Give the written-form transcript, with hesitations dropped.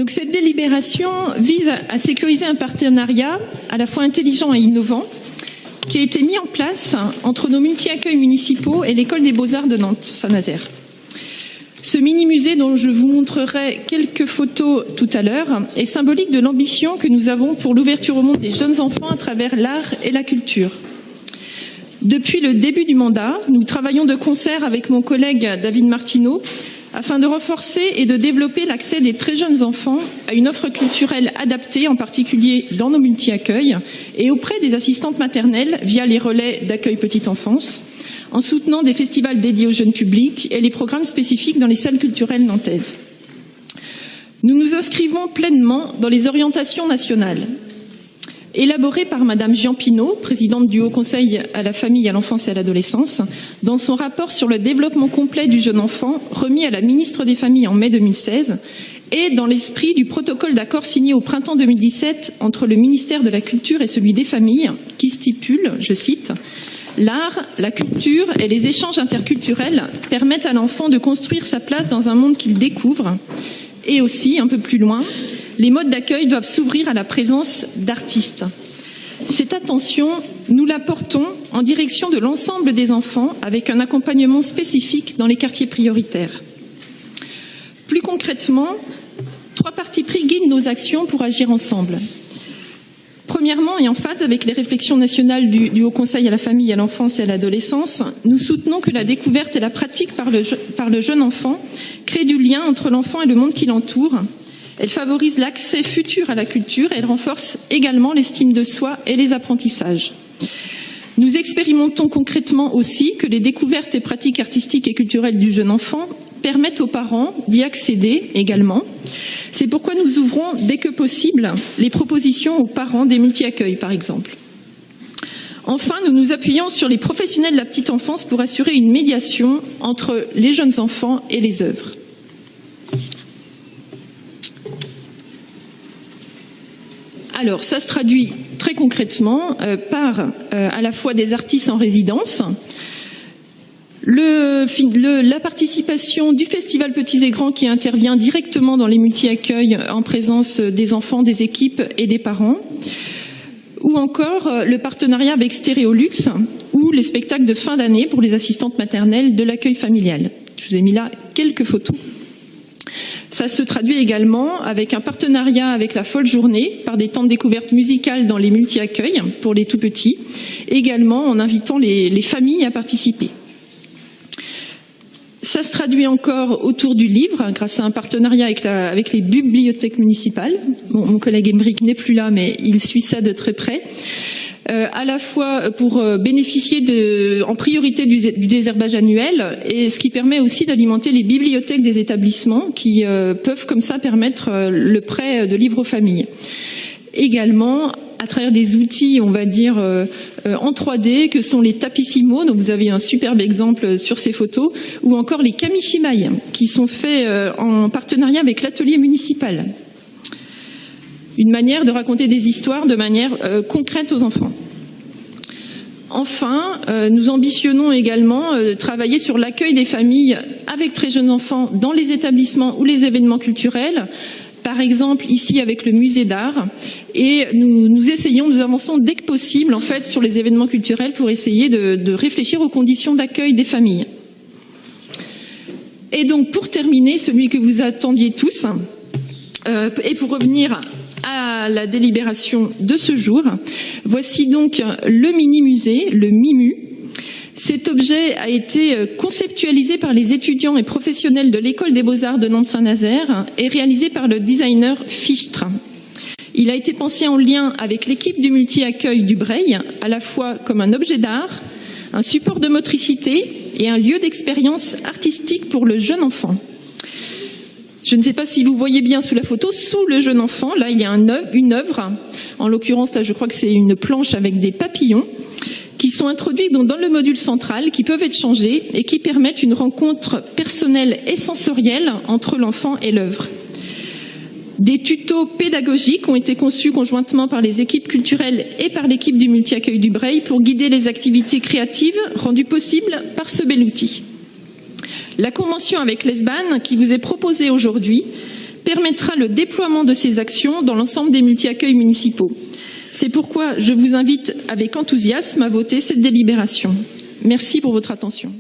Donc cette délibération vise à sécuriser un partenariat à la fois intelligent et innovant qui a été mis en place entre nos multi-accueils municipaux et l'école des beaux-arts de Nantes-Saint-Nazaire. Ce mini-musée, dont je vous montrerai quelques photos tout à l'heure, est symbolique de l'ambition que nous avons pour l'ouverture au monde des jeunes enfants à travers l'art et la culture. Depuis le début du mandat, nous travaillons de concert avec mon collègue David Martineau afin de renforcer et de développer l'accès des très jeunes enfants à une offre culturelle adaptée, en particulier dans nos multi-accueils et auprès des assistantes maternelles via les relais d'accueil petite enfance, en soutenant des festivals dédiés au jeune public et les programmes spécifiques dans les salles culturelles nantaises. Nous nous inscrivons pleinement dans les orientations nationales. Élaborées par Madame Jean Pinault, présidente du Haut Conseil à la famille, à l'enfance et à l'adolescence, dans son rapport sur le développement complet du jeune enfant, remis à la ministre des Familles en mai 2016, et dans l'esprit du protocole d'accord signé au printemps 2017 entre le ministère de la Culture et celui des Familles, qui stipule, je cite, « L'art, la culture et les échanges interculturels permettent à l'enfant de construire sa place dans un monde qu'il découvre, et aussi, un peu plus loin, les modes d'accueil doivent s'ouvrir à la présence d'artistes. Cette attention, nous la portons en direction de l'ensemble des enfants avec un accompagnement spécifique dans les quartiers prioritaires. Plus concrètement, 3 partis pris guident nos actions pour agir ensemble. Premièrement, et en phase avec les réflexions nationales du Haut Conseil à la famille, à l'enfance et à l'adolescence, nous soutenons que la découverte et la pratique par le jeune enfant créent du lien entre l'enfant et le monde qui l'entoure. Elle favorise l'accès futur à la culture et elle renforce également l'estime de soi et les apprentissages. Nous expérimentons concrètement aussi que les découvertes et pratiques artistiques et culturelles du jeune enfant permettent aux parents d'y accéder également. C'est pourquoi nous ouvrons, dès que possible, les propositions aux parents des multi-accueils, par exemple. Enfin, nous nous appuyons sur les professionnels de la petite enfance pour assurer une médiation entre les jeunes enfants et les œuvres. Alors, ça se traduit très concrètement par à la fois des artistes en résidence, la participation du Festival Petits et Grands qui intervient directement dans les multi-accueils en présence des enfants, des équipes et des parents, ou encore le partenariat avec Stéréolux ou les spectacles de fin d'année pour les assistantes maternelles de l'accueil familial. Je vous ai mis là quelques photos. Ça se traduit également avec un partenariat avec la Folle Journée par des temps de découverte musicale dans les multi-accueils pour les tout-petits, également en invitant les familles à participer. Ça se traduit encore autour du livre grâce à un partenariat avec les bibliothèques municipales. Bon, mon collègue Émeric n'est plus là, mais il suit ça de très près. À la fois pour bénéficier en priorité du désherbage annuel, et ce qui permet aussi d'alimenter les bibliothèques des établissements qui peuvent comme ça permettre le prêt de livres aux familles. Également, à travers des outils, on va dire, en 3D, que sont les tapissimo, dont vous avez un superbe exemple sur ces photos, ou encore les kamishimaï, qui sont faits en partenariat avec l'atelier municipal. Une manière de raconter des histoires de manière concrète aux enfants. Enfin, nous ambitionnons également travailler sur l'accueil des familles avec très jeunes enfants dans les établissements ou les événements culturels, par exemple ici avec le musée d'art, et nous avançons dès que possible en fait sur les événements culturels pour essayer de réfléchir aux conditions d'accueil des familles. Et donc pour terminer, celui que vous attendiez tous, et pour revenir à la délibération de ce jour, voici donc le mini-musée, le MIMU. Cet objet a été conceptualisé par les étudiants et professionnels de l'École des Beaux-Arts de Nantes-Saint-Nazaire et réalisé par le designer Fichtre. Il a été pensé en lien avec l'équipe du multi-accueil du Breil, à la fois comme un objet d'art, un support de motricité et un lieu d'expérience artistique pour le jeune enfant. Je ne sais pas si vous voyez bien sous la photo, sous le jeune enfant, là il y a une œuvre, en l'occurrence là je crois que c'est une planche avec des papillons, qui sont introduits donc dans le module central, qui peuvent être changés et qui permettent une rencontre personnelle et sensorielle entre l'enfant et l'œuvre. Des tutos pédagogiques ont été conçus conjointement par les équipes culturelles et par l'équipe du multi-accueil du Breil pour guider les activités créatives rendues possibles par ce bel outil. La convention avec l'ESBAN qui vous est proposée aujourd'hui permettra le déploiement de ces actions dans l'ensemble des multi-accueils municipaux. C'est pourquoi je vous invite avec enthousiasme à voter cette délibération. Merci pour votre attention.